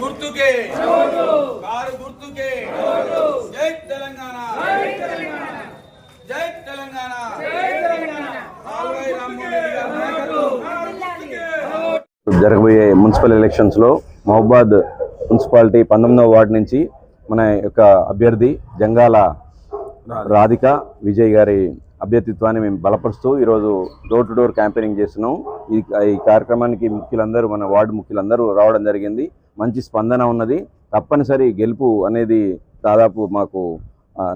గుర్తుకే కారు గుర్తుకే జై తెలంగాణ జై తెలంగాణ జరగబోయే మున్సిపల్ ఎలక్షన్స్ లో మహబూబాద్ మున్సిపాలిటీ 19వ వార్డు నుంచి మన యొక్క అభ్యర్థి జంగాల రాధిక విజయ్ గారి అభ్యర్థిత్వాన్ని మేము బలపరుస్తూ ఈరోజు డోర్ టు డోర్ క్యాంపెయినింగ్ చేస్తున్నాం. ఈ కార్యక్రమానికి ముఖ్యులందరూ మన వార్డు ముఖ్యులందరూ రావడం జరిగింది. మంచి స్పందన ఉన్నది. తప్పనిసరి గెలుపు అనేది దాదాపు మాకు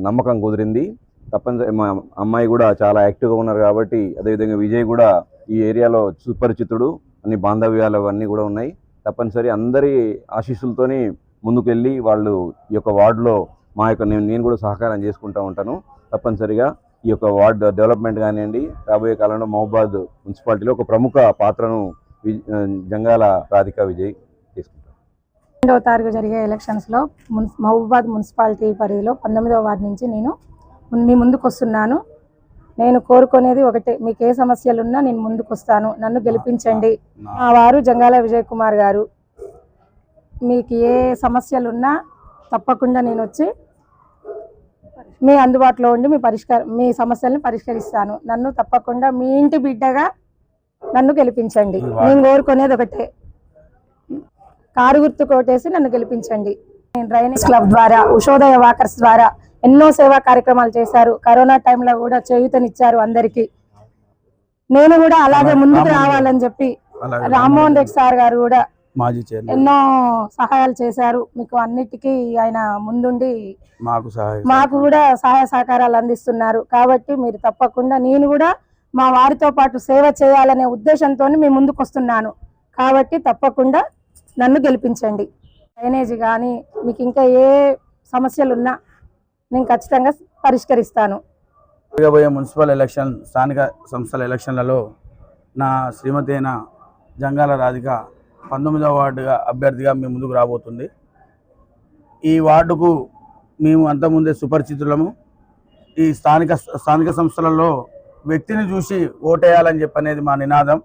నమ్మకం కుదిరింది. తప్పనిసరి మా అమ్మాయి కూడా చాలా యాక్టివ్గా ఉన్నారు కాబట్టి, అదేవిధంగా విజయ్ కూడా ఈ ఏరియాలో సుపరిచితుడు, అన్ని బాంధవ్యాలు అవన్నీ కూడా ఉన్నాయి. తప్పనిసరి అందరి ఆశీస్సులతోని ముందుకెళ్ళి వాళ్ళు ఈ యొక్క వార్డులో మా యొక్క నేను కూడా సహకారం చేసుకుంటూ ఉంటాను. తప్పనిసరిగా ఈ యొక్క వార్డు డెవలప్మెంట్ కానివ్వండి, రాబోయే కాలంలో మహబూబాద్ మున్సిపాలిటీలో ఒక ప్రముఖ పాత్రను జంగాల రాధిక విజయ్ తీసుకుంటారు. 2వ తారీఖు జరిగే ఎలక్షన్స్లో మహబూబాద్ మున్సిపాలిటీ పరిధిలో 19వ వార్డు నుంచి నేను మీ ముందుకు వస్తున్నాను. నేను కోరుకునేది ఒకటే, మీకు ఏ సమస్యలున్నా నేను ముందుకు వస్తాను, నన్ను గెలిపించండి. మా వారు జంగాల విజయ్ కుమార్ గారు, మీకు ఏ సమస్యలున్నా తప్పకుండా నేను వచ్చి మీ అందుబాటులో ఉండి మీ సమస్యలను పరిష్కరిస్తాను. నన్ను తప్పకుండా మీ ఇంటి బిడ్డగా నన్ను గెలిపించండి. నేను కోరుకునేది ఒకటే, కారు గుర్తు కోటేసి నన్ను గెలిపించండి. నేను డ్రైనేజ్ క్లబ్ ద్వారా, ఉషోదయ వాకర్స్ ద్వారా ఎన్నో సేవా కార్యక్రమాలు చేశారు. కరోనా టైంలో కూడా చేయూతనిచ్చారు అందరికీ. నేను కూడా అలాగే ముందుకు రావాలని చెప్పి రామ్మోహన్ రెడ్డి సార్ గారు కూడా ఎన్నో సహాయాలు చేశారు. మీకు అన్నిటికీ ఆయన ముందుండి మాకు కూడా సహాయ సహకారాలు అందిస్తున్నారు. కాబట్టి మీరు తప్పకుండా, నేను కూడా మా వారితో పాటు సేవ చేయాలనే ఉద్దేశంతో మీ ముందుకు వస్తున్నాను. కాబట్టి తప్పకుండా నన్ను గెలిపించండి. డ్రైనేజ్ కానీ మీకు ఇంకా ఏ సమస్యలు ఉన్నా నేను ఖచ్చితంగా పరిష్కరిస్తాను. జరగబోయే మున్సిపల్ ఎలక్షన్, స్థానిక సంస్థల ఎలక్షన్లలో నా శ్రీమతి అయిన జంగాల రాధిక 19వ వార్డుగా అభ్యర్థిగా మేము ముందుకు రాబోతుంది. ఈ వార్డుకు మేము అంతకుముందే సుపరిచితులము. ఈ స్థానిక సంస్థలలో వ్యక్తిని చూసి ఓటేయాలని చెప్పనేది మా నినాదం.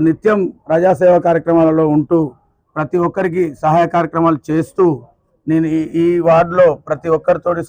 నిత్యం ప్రజాసేవ కార్యక్రమాలలో ఉంటూ ప్రతి ఒక్కరికి సహాయ కార్యక్రమాలు చేస్తూ నేను ఈ వార్డులో ప్రతి ఒక్కరితోటి